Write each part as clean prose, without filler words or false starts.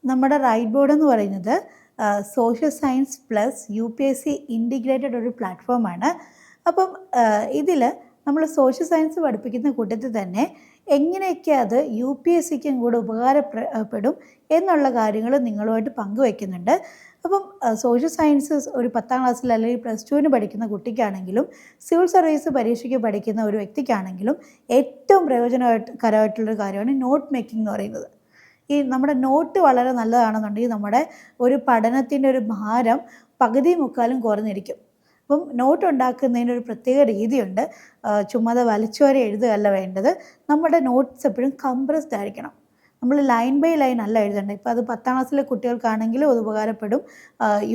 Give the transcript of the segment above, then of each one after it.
നമ്മുടെ right board എന്ന് പറയുന്നത് social science plus UPSC integrated ഒരു പ്ലാറ്റ്ഫോമാണ്. അപ്പം ഇതിൽ നമ്മൾ സോഷ്യൽ സയൻസ് പഠിപ്പിക്കുന്ന കൂട്ടത്തിൽ തന്നെ എങ്ങനെയൊക്കെ അത് UPSCക്കും കൂടെ ഉപകാരപ്പെടും എന്നുള്ള കാര്യങ്ങൾ നിങ്ങളുമായിട്ട് പങ്കുവയ്ക്കുന്നുണ്ട്. അപ്പം സോഷ്യൽ സയൻസ് ഒരു 10ാം ക്ലാസ്സിൽ അല്ലെങ്കിൽ +2 പഠിക്കുന്ന കുട്ടിക്കാണെങ്കിലും സിവിൽ സർവീസ് പരീക്ഷയ്ക്ക് പഠിക്കുന്ന ഒരു വ്യക്തിക്കാണെങ്കിലും ഏറ്റവും പ്രയോജനകരമായിട്ടുള്ളൊരു കാര്യമാണ് നോട്ട് മേക്കിംഗ് എന്ന് പറയുന്നത്. ഈ നമ്മുടെ നോട്ട് വളരെ നല്ലതാണെന്നുണ്ടെങ്കിൽ നമ്മുടെ ഒരു പഠനത്തിൻ്റെ ഒരു ഭാരം പകുതി മുക്കാലും കുറഞ്ഞിരിക്കും. അപ്പം നോട്ട് ഉണ്ടാക്കുന്നതിനൊരു പ്രത്യേക രീതിയുണ്ട്. ചുമ്മാതെ വലിച്ചുവാരി എഴുതുകയല്ല വേണ്ടത്. നമ്മുടെ നോട്ട്സ് എപ്പോഴും കംപ്രസ്ഡ് ആയിരിക്കണം. നമ്മൾ ലൈൻ ബൈ ലൈൻ അല്ല എഴുതേണ്ടത്. ഇപ്പോൾ അത് 10ാം ക്ലാസ്സിലെ കുട്ടികൾക്കാണെങ്കിലും അത് ഉപകാരപ്പെടും.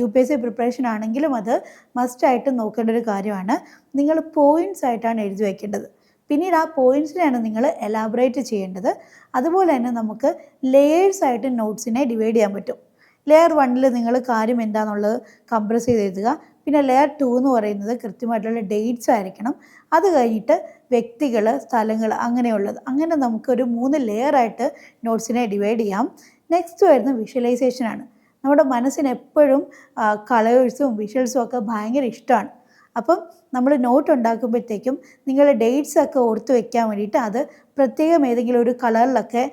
UPSC പ്രിപ്പറേഷൻ ആണെങ്കിലും അത് മസ്റ്റായിട്ട് നോക്കേണ്ട ഒരു കാര്യമാണ്. നിങ്ങൾ പോയിൻറ്റ്സ് ആയിട്ടാണ് എഴുതി വയ്ക്കേണ്ടത്. പിന്നീട് ആ പോയിൻറ്റ്സിനെയാണ് നിങ്ങൾ എലാബറേറ്റ് ചെയ്യേണ്ടത്. അതുപോലെ തന്നെ നമുക്ക് ലെയേഴ്സായിട്ട് നോട്ട്സിനെ ഡിവൈഡ് ചെയ്യാൻ പറ്റും. ലെയർ 1ൽ നിങ്ങൾ കാര്യം എന്താണെന്നുള്ളത് കംപ്രസ് ചെയ്ത് എഴുതുക. പിന്നെ ലെയർ 2 എന്ന് പറയുന്നത് കൃത്യമായിട്ടുള്ള ഡേറ്റ്സ് ആയിരിക്കണം. അത് കഴിഞ്ഞിട്ട് വ്യക്തികൾ, സ്ഥലങ്ങൾ അങ്ങനെയുള്ളത്. അങ്ങനെ നമുക്കൊരു 3 ലെയറായിട്ട് നോട്ട്സിനെ ഡിവൈഡ് ചെയ്യാം. നെക്സ്റ്റ് വരുന്ന വിഷ്വലൈസേഷനാണ്. നമ്മുടെ മനസ്സിന് എപ്പോഴും കളേഴ്സും വിഷ്വൽസും ഒക്കെ ഭയങ്കര ഇഷ്ടമാണ്. അപ്പം നമ്മൾ നോട്ട് ഉണ്ടാക്കുമ്പോഴത്തേക്കും നിങ്ങൾ ഡേറ്റ്സൊക്കെ ഓർത്ത് വെക്കാൻ വേണ്ടിയിട്ട് അത് പ്രത്യേകം ഏതെങ്കിലും ഒരു കളറിലൊക്കെ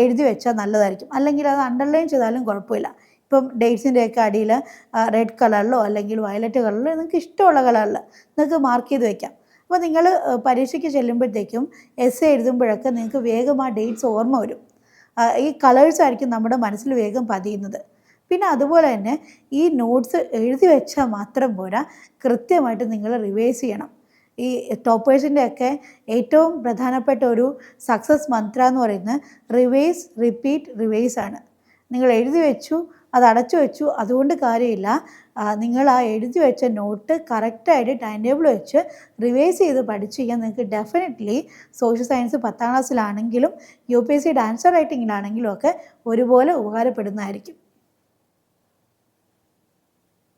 എഴുതി വെച്ചാൽ നല്ലതായിരിക്കും. അല്ലെങ്കിൽ അത് അണ്ടർലൈൻ ചെയ്താലും കുഴപ്പമില്ല. ഇപ്പം ഡേറ്റ്സിൻ്റെയൊക്കെ അടിയിൽ റെഡ് കളറിലോ അല്ലെങ്കിൽ വയലറ്റ് കളറിലോ നിങ്ങൾക്ക് ഇഷ്ടമുള്ള കളറിൽ നിങ്ങൾക്ക് മാർക്ക് ചെയ്ത് വെക്കാം. അപ്പോൾ നിങ്ങൾ പരീക്ഷയ്ക്ക് ചെല്ലുമ്പോഴത്തേക്കും എസ്സേ എഴുതുമ്പോഴൊക്കെ നിങ്ങൾക്ക് വേഗം ആ ഡേറ്റ്സ് ഓർമ്മ വരും. ഈ കളേഴ്സ് ആയിരിക്കും നമ്മുടെ മനസ്സിൽ വേഗം പതിയുന്നത്. പിന്നെ അതുപോലെ തന്നെ ഈ നോട്ട്സ് എഴുതി വെച്ചാൽ മാത്രം പോരാ, കൃത്യമായിട്ട് നിങ്ങൾ റിവൈസ് ചെയ്യണം. ഈ ടോപ്പേഴ്സിൻ്റെയൊക്കെ ഏറ്റവും പ്രധാനപ്പെട്ട ഒരു സക്സസ് മന്ത്ര എന്ന് പറയുന്നത് റിവൈസ്, റിപ്പീറ്റ്, റിവൈസ് ആണ്. നിങ്ങൾ എഴുതി വെച്ചു, അത് അടച്ചു വെച്ചു, അതുകൊണ്ട് കാര്യമില്ല. നിങ്ങൾ ആ എഴുതി വെച്ച നോട്ട് കറക്റ്റായിട്ട് ടൈം ടേബിൾ വെച്ച് റിവൈസ് ചെയ്ത് പഠിച്ചു കഴിഞ്ഞാൽ നിങ്ങൾക്ക് ഡെഫിനറ്റ്ലി സോഷ്യൽ സയൻസ് 10ാം ക്ലാസ്സിലാണെങ്കിലും UPSC ആൻസർ റൈറ്റിങ്ങിലാണെങ്കിലും ഒക്കെ ഒരുപോലെ ഉപകാരപ്പെടുന്നതായിരിക്കും.